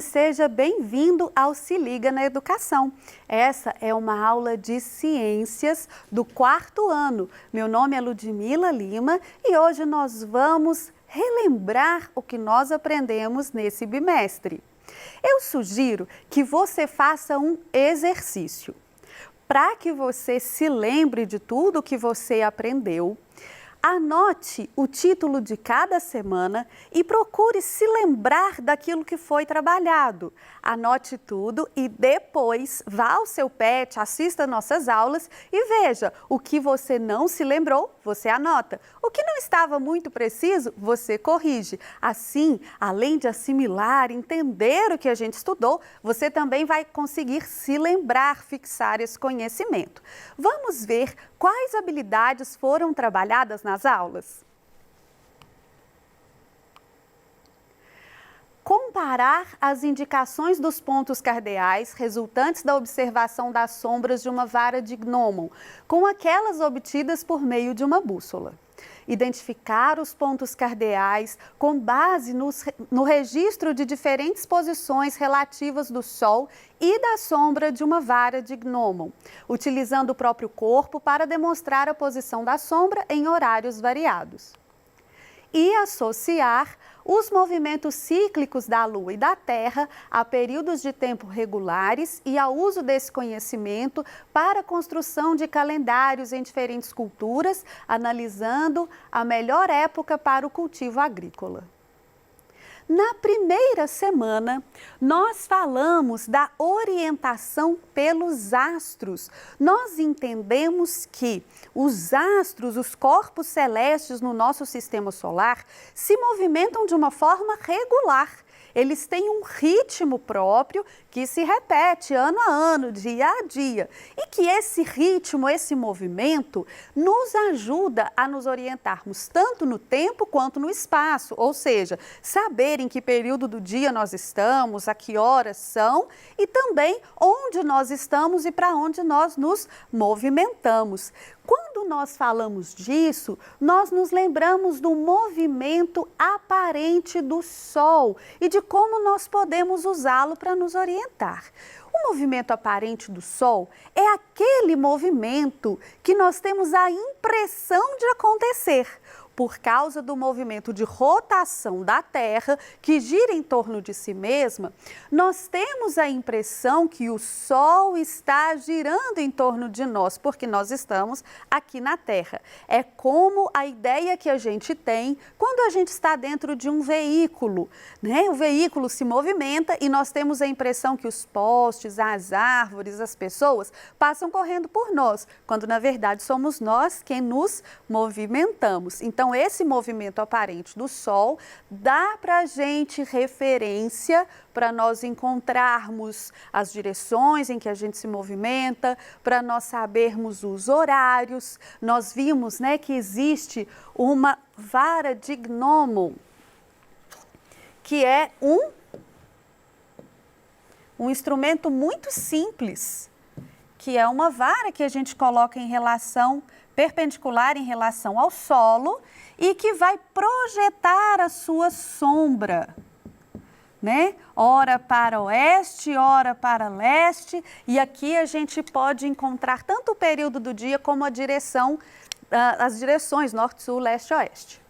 seja bem-vindo ao Se Liga na Educação. Essa é uma aula de ciências do 4º ano. Meu nome é Ludmila Lima e hoje nós vamos relembrar o que nós aprendemos nesse bimestre. Eu sugiro que você faça um exercício. Para que você se lembre de tudo que você aprendeu, anote o título de cada semana e procure se lembrar daquilo que foi trabalhado. Anote tudo e depois vá ao seu PET, assista nossas aulas e veja o que você não se lembrou, você anota. O que não estava muito preciso, você corrige. Assim, além de assimilar, entender o que a gente estudou, você também vai conseguir se lembrar, fixar esse conhecimento. Vamos ver quais habilidades foram trabalhadas nas aulas? Comparar as indicações dos pontos cardeais resultantes da observação das sombras de uma vara de gnomon com aquelas obtidas por meio de uma bússola. Identificar os pontos cardeais com base no registro de diferentes posições relativas do Sol e da sombra de uma vara de gnomon, utilizando o próprio corpo para demonstrar a posição da sombra em horários variados. E associar os movimentos cíclicos da Lua e da Terra a períodos de tempo regulares e ao uso desse conhecimento para a construção de calendários em diferentes culturas, analisando a melhor época para o cultivo agrícola. Na primeira semana, nós falamos da orientação pelos astros. Nós entendemos que os astros, os corpos celestes no nosso sistema solar, se movimentam de uma forma regular. Eles têm um ritmo próprio que se repete ano a ano, dia a dia. E que esse ritmo, esse movimento, nos ajuda a nos orientarmos tanto no tempo quanto no espaço. Ou seja, saber em que período do dia nós estamos, a que horas são e também onde nós estamos e para onde nós nos movimentamos. Quando nós falamos disso, nós nos lembramos do movimento aparente do Sol e de como nós podemos usá-lo para nos orientar. O movimento aparente do Sol é aquele movimento que nós temos a impressão de acontecer, por causa do movimento de rotação da Terra, que gira em torno de si mesma, nós temos a impressão que o Sol está girando em torno de nós, porque nós estamos aqui na Terra. É como a ideia que a gente tem quando a gente está dentro de um veículo, né? O veículo se movimenta e nós temos a impressão que os postes, as árvores, as pessoas passam correndo por nós, quando na verdade somos nós quem nos movimentamos. Então, esse movimento aparente do Sol dá para a gente referência para nós encontrarmos as direções em que a gente se movimenta, para nós sabermos os horários. Nós vimos, né, que existe uma vara de gnomon, que é um instrumento muito simples, que é uma vara que a gente coloca em relação perpendicular em relação ao solo e que vai projetar a sua sombra, né? Ora para oeste, ora para leste, e aqui a gente pode encontrar tanto o período do dia como a direção, as direções norte, sul, leste, oeste.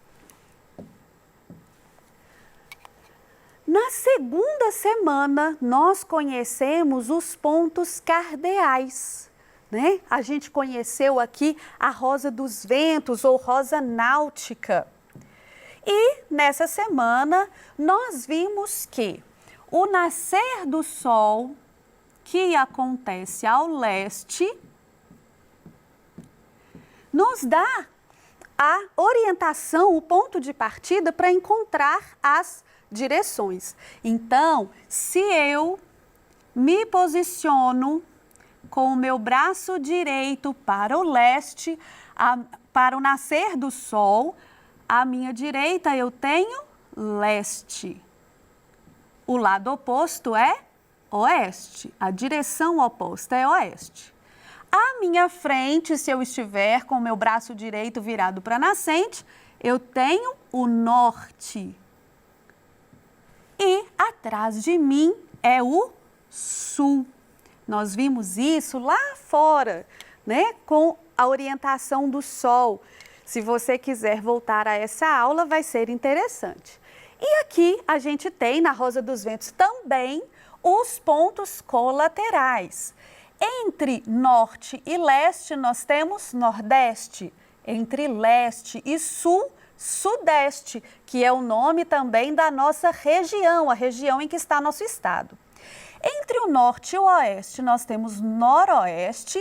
Na segunda semana, nós conhecemos os pontos cardeais. Né? A gente conheceu aqui a rosa dos ventos ou rosa náutica. E nessa semana nós vimos que o nascer do Sol, que acontece ao leste, nos dá a orientação, o ponto de partida para encontrar as direções. Então, se eu me posiciono com o meu braço direito para o leste, para o nascer do Sol, à minha direita eu tenho leste. O lado oposto é oeste, a direção oposta é oeste. À minha frente, se eu estiver com o meu braço direito virado para a nascente, eu tenho o norte. e atrás de mim é o sul. Nós vimos isso lá fora, né, com a orientação do sol. Se você quiser voltar a essa aula, vai ser interessante. E aqui a gente tem na Rosa dos Ventos também os pontos colaterais. Entre norte e leste nós temos nordeste, entre leste e sul, sudeste, que é o nome também da nossa região, a região em que está nosso estado. Entre o norte e o oeste nós temos noroeste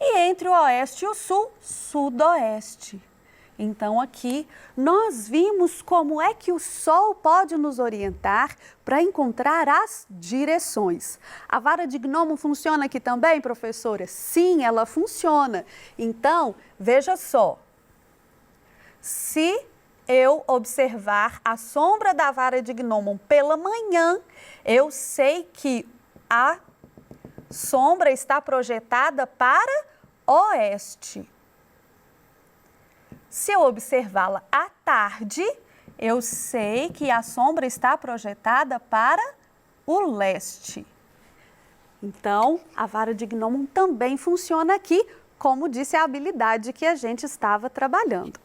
e entre o oeste e o sul, sudoeste. Então aqui nós vimos como é que o sol pode nos orientar para encontrar as direções. A vara de gnomo funciona aqui também, professora? Sim, ela funciona. Então, veja só, se eu observar a sombra da vara de gnomo pela manhã, eu sei que a sombra está projetada para oeste. Se eu observá-la à tarde, eu sei que a sombra está projetada para o leste. Então, a vara de gnomo também funciona aqui, como disse a habilidade que a gente estava trabalhando.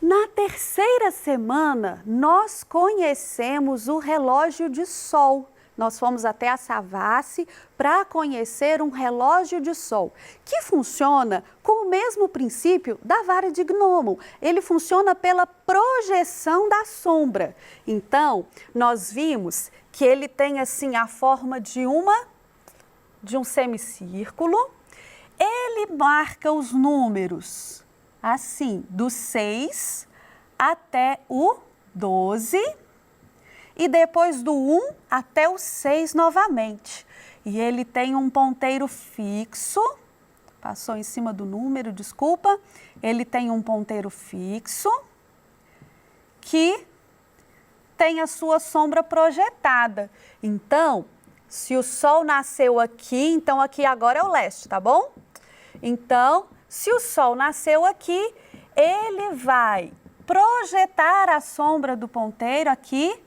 Na terceira semana, nós conhecemos o relógio de sol. Nós fomos até a Savassi para conhecer um relógio de sol, que funciona com o mesmo princípio da vara de gnomo. Ele funciona pela projeção da sombra. Então, nós vimos que ele tem assim a forma de um semicírculo. Ele marca os números assim, do 6 até o 12. E depois do 1 até o 6 novamente. E ele tem um ponteiro fixo, passou em cima do número, desculpa. Ele tem um ponteiro fixo que tem a sua sombra projetada. Então, se o sol nasceu aqui, então aqui agora é o leste, tá bom? Então, se o sol nasceu aqui, ele vai projetar a sombra do ponteiro aqui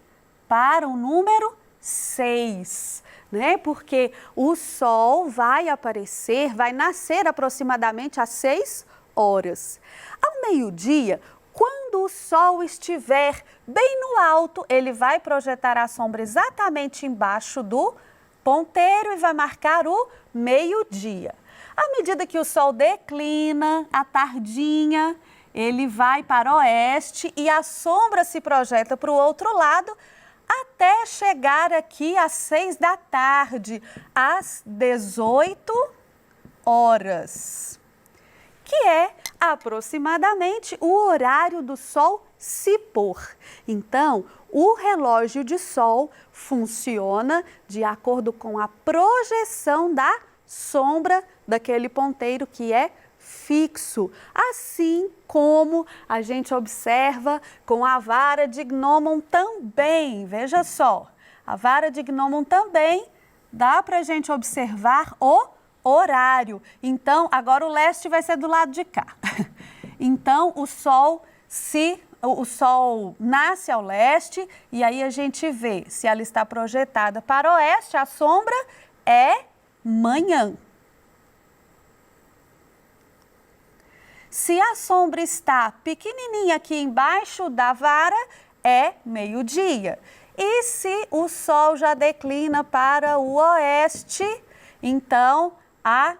para o número 6, né? Porque o sol vai aparecer, vai nascer aproximadamente às 6 horas. Ao meio-dia, quando o sol estiver bem no alto, ele vai projetar a sombra exatamente embaixo do ponteiro e vai marcar o meio-dia. À medida que o sol declina, à tardinha, ele vai para o oeste e a sombra se projeta para o outro lado, até chegar aqui às 6 da tarde, às 18 horas, que é aproximadamente o horário do sol se pôr. Então, o relógio de sol funciona de acordo com a projeção da sombra daquele ponteiro que é fixo, assim como a gente observa com a vara de gnomon também. Veja só, a vara de gnomon também dá para a gente observar o horário. Então, agora o leste vai ser do lado de cá. Então, o sol nasce ao leste e aí a gente vê se ela está projetada para o oeste, a sombra é manhã. Se a sombra está pequenininha aqui embaixo da vara, é meio-dia. E se o sol já declina para o oeste, então a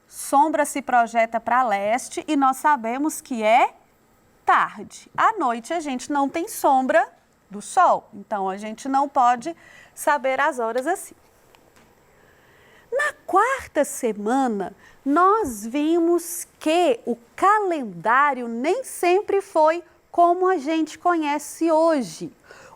sombra se projeta para leste e nós sabemos que é tarde. À noite a gente não tem sombra do sol, então a gente não pode saber as horas assim. Na quarta semana, nós vimos que o calendário nem sempre foi como a gente conhece hoje.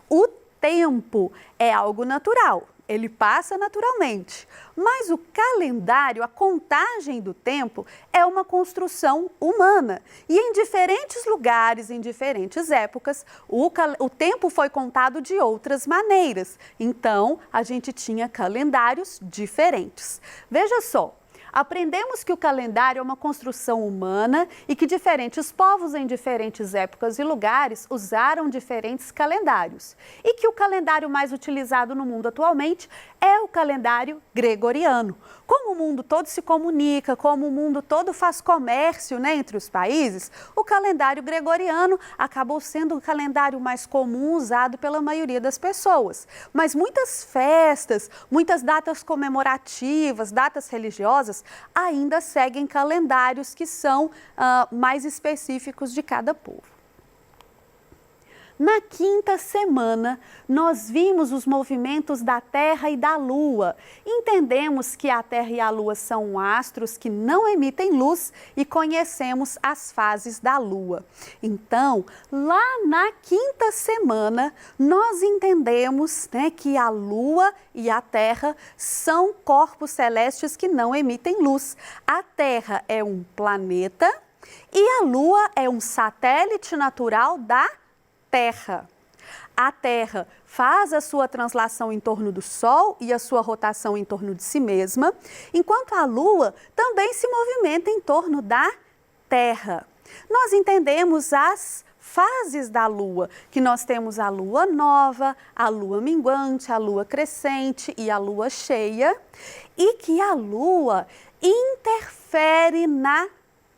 O tempo é algo natural, ele passa naturalmente, mas o calendário, a contagem do tempo, é uma construção humana. E em diferentes lugares, em diferentes épocas, o tempo foi contado de outras maneiras. Então, a gente tinha calendários diferentes. Veja só, aprendemos que o calendário é uma construção humana e que diferentes povos em diferentes épocas e lugares usaram diferentes calendários. E que o calendário mais utilizado no mundo atualmente é o calendário gregoriano. Como o mundo todo se comunica, como o mundo todo faz comércio, né, entre os países, o calendário gregoriano acabou sendo o calendário mais comum usado pela maioria das pessoas. Mas muitas festas, muitas datas comemorativas, datas religiosas, ainda seguem calendários que são mais específicos de cada povo. Na quinta semana, nós vimos os movimentos da Terra e da Lua. Entendemos que a Terra e a Lua são astros que não emitem luz e conhecemos as fases da Lua. Então, lá na quinta semana, nós entendemos, né, que a Lua e a Terra são corpos celestes que não emitem luz. A Terra é um planeta e a Lua é um satélite natural da Terra. A Terra faz a sua translação em torno do Sol e a sua rotação em torno de si mesma, enquanto a Lua também se movimenta em torno da Terra. Nós entendemos as fases da Lua, que nós temos a Lua nova, a Lua minguante, a Lua crescente e a Lua cheia, e que a Lua interfere na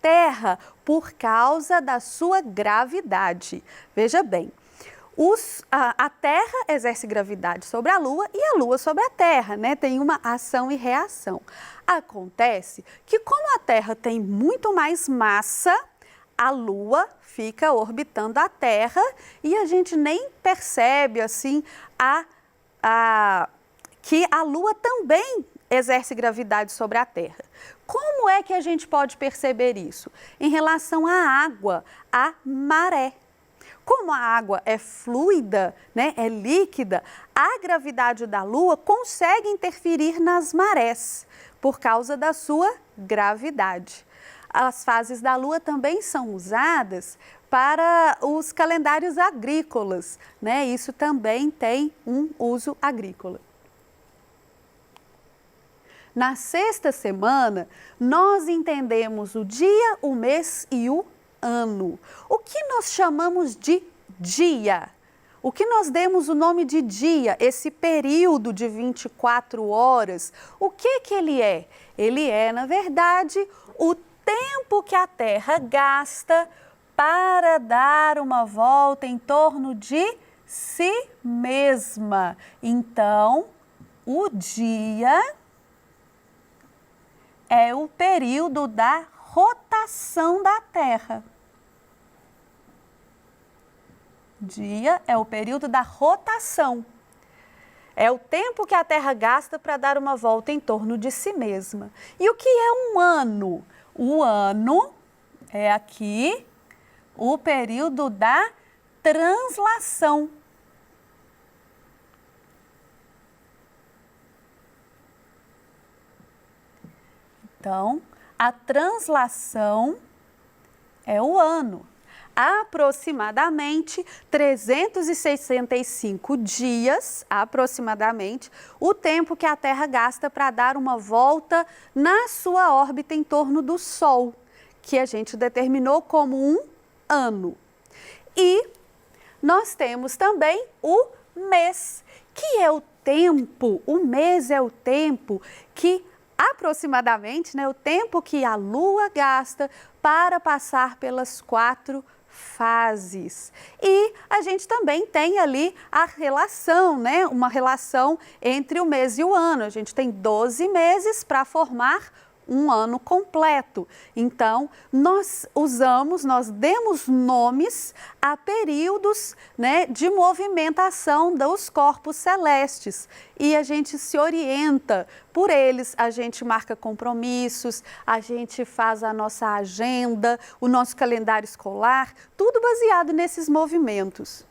Terra por causa da sua gravidade. Veja bem, a Terra exerce gravidade sobre a Lua e a Lua sobre a Terra, né? Tem uma ação e reação. Acontece que como a Terra tem muito mais massa, a Lua fica orbitando a Terra e a gente nem percebe assim que a Lua também exerce gravidade sobre a Terra. Como é que a gente pode perceber isso? Em relação à água, à maré. Como a água é fluida, né, é líquida, a gravidade da Lua consegue interferir nas marés por causa da sua gravidade. As fases da Lua também são usadas para os calendários agrícolas, né? Isso também tem um uso agrícola. Na sexta semana, nós entendemos o dia, o mês e o ano. O que nós chamamos de dia? O que nós demos o nome de dia, esse período de 24 horas, o que ele é? Ele é, na verdade, o tempo que a Terra gasta para dar uma volta em torno de si mesma. Então, o dia é o período da rotação da Terra. Dia é o período da rotação. É o tempo que a Terra gasta para dar uma volta em torno de si mesma. E o que é um ano? O ano é aqui o período da translação. Então, a translação é o ano. Aproximadamente 365 dias, aproximadamente, o tempo que a Terra gasta para dar uma volta na sua órbita em torno do Sol, que a gente determinou como um ano. E nós temos também o mês, que é o tempo, o mês é o tempo que aproximadamente, né, o tempo que a Lua gasta para passar pelas 4 fases. E a gente também tem ali a relação, né, uma relação entre o mês e o ano. A gente tem 12 meses para formar um ano completo. Então, nós demos nomes a períodos, né, de movimentação dos corpos celestes e a gente se orienta por eles, a gente marca compromissos, a gente faz a nossa agenda, o nosso calendário escolar, tudo baseado nesses movimentos.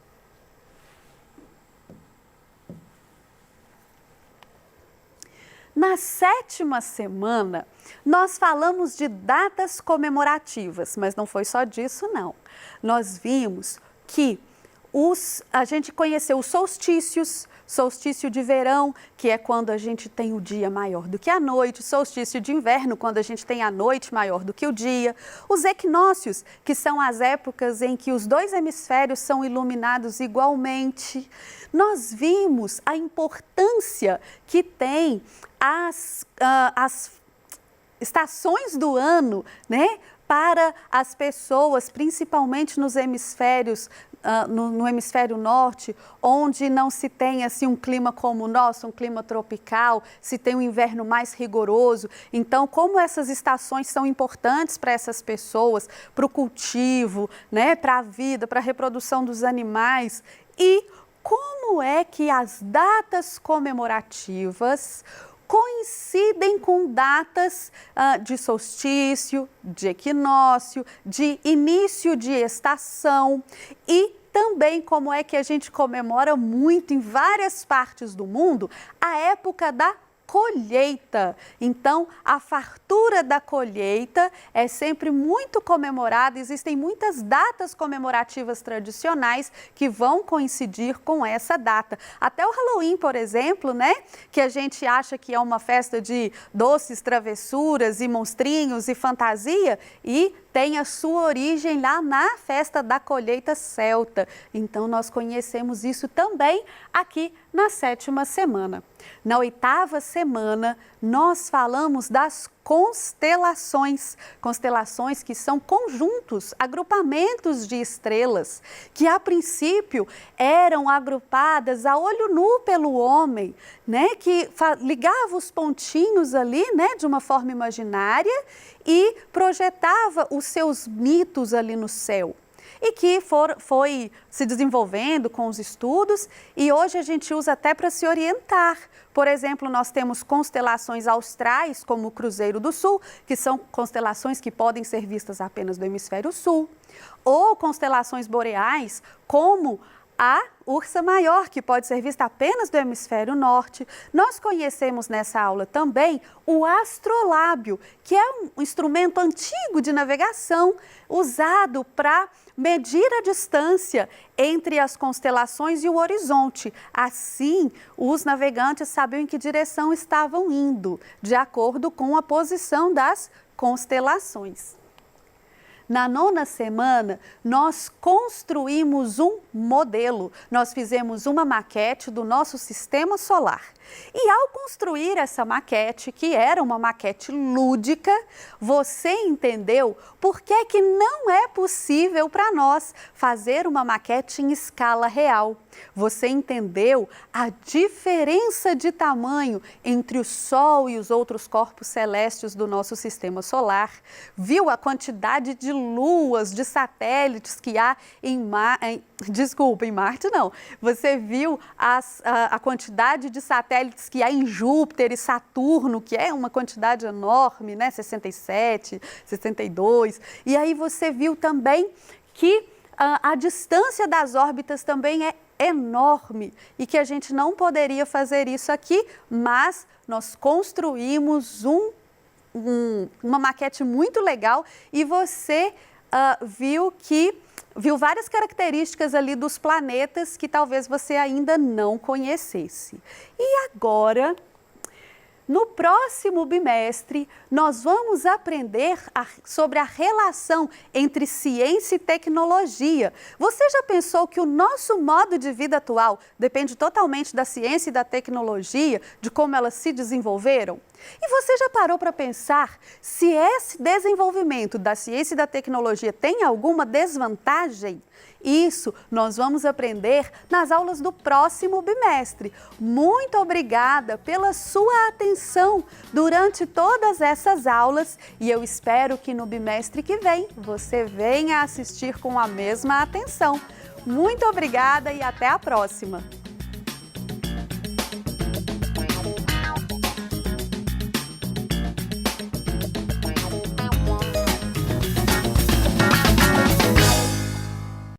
Na 7ª semana, nós falamos de datas comemorativas, mas não foi só disso, não. Nós vimos que a gente conheceu os solstícios, solstício de verão, que é quando a gente tem o dia maior do que a noite, solstício de inverno, quando a gente tem a noite maior do que o dia, os equinócios, que são as épocas em que os dois hemisférios são iluminados igualmente. Nós vimos a importância que tem as estações do ano, né, para as pessoas, principalmente nos hemisférios, no hemisfério norte, onde não se tem assim um clima como o nosso, um clima tropical, se tem um inverno mais rigoroso. Então, como essas estações são importantes para essas pessoas, para o cultivo, né, para a vida, para a reprodução dos animais, e como é que as datas comemorativas coincidem com datas de solstício, de equinócio, de início de estação, e também como é que a gente comemora muito em várias partes do mundo a época da colheita. Então, a fartura da colheita é sempre muito comemorada, existem muitas datas comemorativas tradicionais que vão coincidir com essa data. Até o Halloween, por exemplo, né, que a gente acha que é uma festa de doces, travessuras e monstrinhos e fantasia, e tem a sua origem lá na festa da colheita celta. Então, nós conhecemos isso também aqui na 7ª semana. Na 8ª semana, nós falamos das constelações. Constelações que são conjuntos, agrupamentos de estrelas, que a princípio eram agrupadas a olho nu pelo homem, né, que ligava os pontinhos ali, né, de uma forma imaginária e projetava os seus mitos ali no céu. E que foi se desenvolvendo com os estudos, e hoje a gente usa até para se orientar. Por exemplo, nós temos constelações austrais, como o Cruzeiro do Sul, que são constelações que podem ser vistas apenas do hemisfério sul, ou constelações boreais, como a Ursa Maior, que pode ser vista apenas do hemisfério norte. Nós conhecemos nessa aula também o astrolábio, que é um instrumento antigo de navegação usado para medir a distância entre as constelações e o horizonte. Assim, os navegantes sabiam em que direção estavam indo, de acordo com a posição das constelações. Na 9ª semana, nós construímos um modelo, nós fizemos uma maquete do nosso sistema solar. E ao construir essa maquete, que era uma maquete lúdica, você entendeu por que que não é possível para nós fazer uma maquete em escala real. Você entendeu a diferença de tamanho entre o Sol e os outros corpos celestes do nosso sistema solar. Viu a quantidade de luas, de satélites que há em Marte. Desculpa, em Marte não. Você viu a quantidade de satélites que há em Júpiter e Saturno, que é uma quantidade enorme, né? 67, 62. E aí você viu também que a distância das órbitas também é enorme e que a gente não poderia fazer isso aqui, mas nós construímos uma maquete muito legal e você viu várias características ali dos planetas que talvez você ainda não conhecesse. E agora, no próximo bimestre, nós vamos aprender sobre a relação entre ciência e tecnologia. Você já pensou que o nosso modo de vida atual depende totalmente da ciência e da tecnologia, de como elas se desenvolveram? E você já parou para pensar se esse desenvolvimento da ciência e da tecnologia tem alguma desvantagem? Isso nós vamos aprender nas aulas do próximo bimestre. Muito obrigada pela sua atenção durante todas essas aulas e eu espero que no bimestre que vem você venha assistir com a mesma atenção. Muito obrigada e até a próxima!